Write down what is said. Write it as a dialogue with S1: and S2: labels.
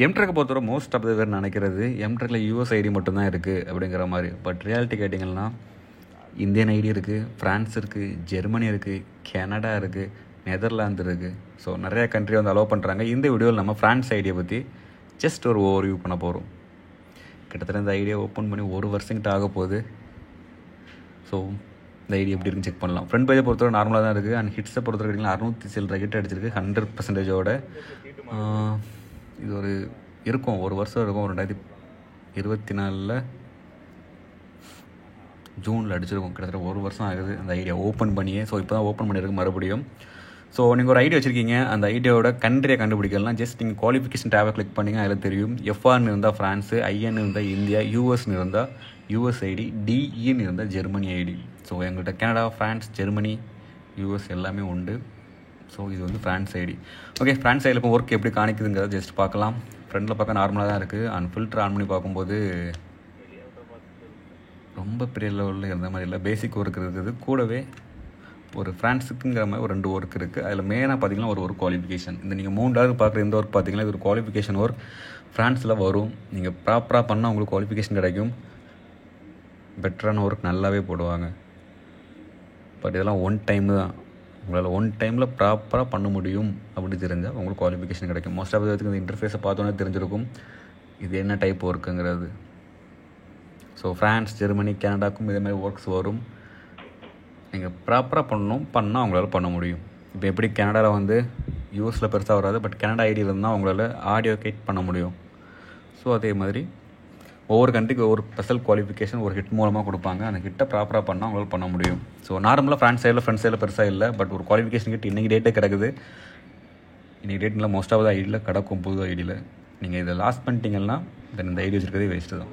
S1: எம்ட்ரக்கை பொறுத்தவரை most of the பேர் நினைக்கிறது எம்ட்ரக்கில் யூஎஸ் ஐடி மட்டும்தான் இருக்குது அப்படிங்கிற மாதிரி. பட் ரியாலிட்டி கேட்டிங்கன்னா இந்தியன் ஐடி இருக்குது, ஃப்ரான்ஸ் இருக்குது, ஜெர்மனி இருக்குது, கனடா இருக்குது, நெதர்லாந்து இருக்குது. ஸோ நிறையா கண்ட்ரி வந்து அலோவ் பண்ணுறாங்க. இந்த வீடியோவில் நம்ம ஃப்ரான்ஸ் ஐடியை பற்றி ஜஸ்ட் ஒரு ஓவர்வியூ பண்ண போகிறோம். கிட்டத்தட்ட இந்த ஐடியா ஓப்பன் பண்ணி 1 வருஷங்கிட்ட ஆக போகுது. ஸோ இந்த ஐடி எப்படி இருக்குன்னு செக் பண்ணலாம். ஃப்ரண்ட் பேஜை பொறுத்தவரை நார்மலாக தான் இருக்குது. அண்ட் ஹிட்ஸை பொறுத்தவரை கேட்டிங்கன்னா 600 சில்லற ஹிட் அடிச்சிருக்கு 100%. இது ஒரு இருக்கும் 1 வருஷம் இருக்கும். 2024 ஜூனில் அடிச்சிருக்கும். கிட்டத்தட்ட 1 வருஷம் ஆகுது அந்த ஐடியா ஓப்பன் பண்ணியே. ஸோ இப்போ தான் ஓப்பன் பண்ணியிருக்கு மறுபடியும். ஸோ நீங்கள் ஒரு ஐடியா வச்சுருக்கீங்க, அந்த ஐடியாவோட கண்ட்ரியை கண்டுபிடிக்கலாம். ஜஸ்ட் நீங்கள் குவாலிஃபிகேஷன் டேபை கிளிக் பண்ணிங்க, அதில் தெரியும். எஃப்ஆர்னு இருந்தால் ஃப்ரான்ஸு, ஐஎன்னு இருந்தால் இந்தியா, யூஎஸ்னு இருந்தால் யூஎஸ் ஐடி, டிஇன்னு இருந்தால் ஜெர்மனி ஐடி. ஸோ எங்கள்கிட்ட கனடா, ஃப்ரான்ஸ், ஜெர்மனி, யூஎஸ் எல்லாமே உண்டு. ஸோ இது வந்து ஃப்ரான்ஸ் ஐடி. ஓகே, ஃப்ரான்ஸ் ஐடியில் இப்போ ஒர்க் எப்படி காணிக்குதுங்கிறத ஜஸ்ட் பார்க்கலாம். ஃப்ரண்டில் பார்க்க நார்மலாக தான் இருக்குது. அண்ட் ஃபில்டர் ஆன் பண்ணி பார்க்கும்போது ரொம்ப பெரிய லெவலில் இருந்த மாதிரி இல்லை. பேசிக் ஒர்க் இருக்குது. கூடவே ஒரு ஃப்ரான்ஸுக்குங்கிற மாதிரி ஒரு 2 ஒர்க் இருக்குது. அதில் மெயினாக பார்த்தீங்கன்னா ஒரு குவாலிஃபிகேஷன். இந்த நீங்கள் 3 டாலர் பார்க்குற இந்த ஒர்க் பார்த்தீங்கன்னா இது ஒரு குவாலிஃபிகேஷன் ஒர்க். ஃப்ரான்ஸில் வரும். நீங்கள் ப்ராப்பராக பண்ணால் உங்களுக்கு குவாலிஃபிகேஷன் கிடைக்கும். பெட்டரான ஒர்க் நல்லாவே போடுவாங்க. பட் இதெல்லாம் 1 டைம் தான். உங்களால் 1 டைமில் ப்ராப்பராக பண்ண முடியும் அப்படின்னு தெரிஞ்சால் உங்களுக்கு குவாலிஃபிகேஷன் கிடைக்கும். மோஸ்ட் ஆஃப் இந்த இன்டர்ஃபேஸை பார்த்தோன்னே தெரிஞ்சிருக்கும் இது என்ன டைப் ஒர்க்குங்கிறது. ஸோ ஃப்ரான்ஸ், ஜெர்மனி, கனடாக்கும் இதேமாதிரி ஒர்க்ஸ் வரும். நீங்கள் ப்ராப்பராக பண்ணால் அவங்களால பண்ண முடியும். இப்போ எப்படி கனடாவில் வந்து யூஎஸில் பெருசாக வராது, பட் கனடா ஐடியில் இருந்தால் அவங்களால ஆடியோ கேட் பண்ண முடியும். ஸோ அதே மாதிரி ஒவ்வொரு கண்ட்ரிக்கு ஒவ்வொரு ஸ்பெஷல் குவாலிஃபிகேஷன் ஒரு ஹிட் மூலமாக கொடுப்பாங்க. அந்த ஹிட்டை ப்ராப்பராக பண்ணால் அவங்களால பண்ண முடியும். ஸோ நார்மலாக ஃப்ரான்ஸ் சைடில் பெருசாக இல்லை, பட் ஒரு குவாலிஃபிகேஷன் கிட்ட இன்றைக்கி டேட்டே கிடக்குது. இன்றைக்கி டேட்டில் மோஸ்ட் ஆஃப் த ஐடியில் கிடக்கும் புது ஐடியில். நீங்கள் இதை லாஸ் பண்ணிட்டீங்கன்னா தென் இந்த ஐடி வச்சுருக்கதே வேஸ்ட்டு தான்.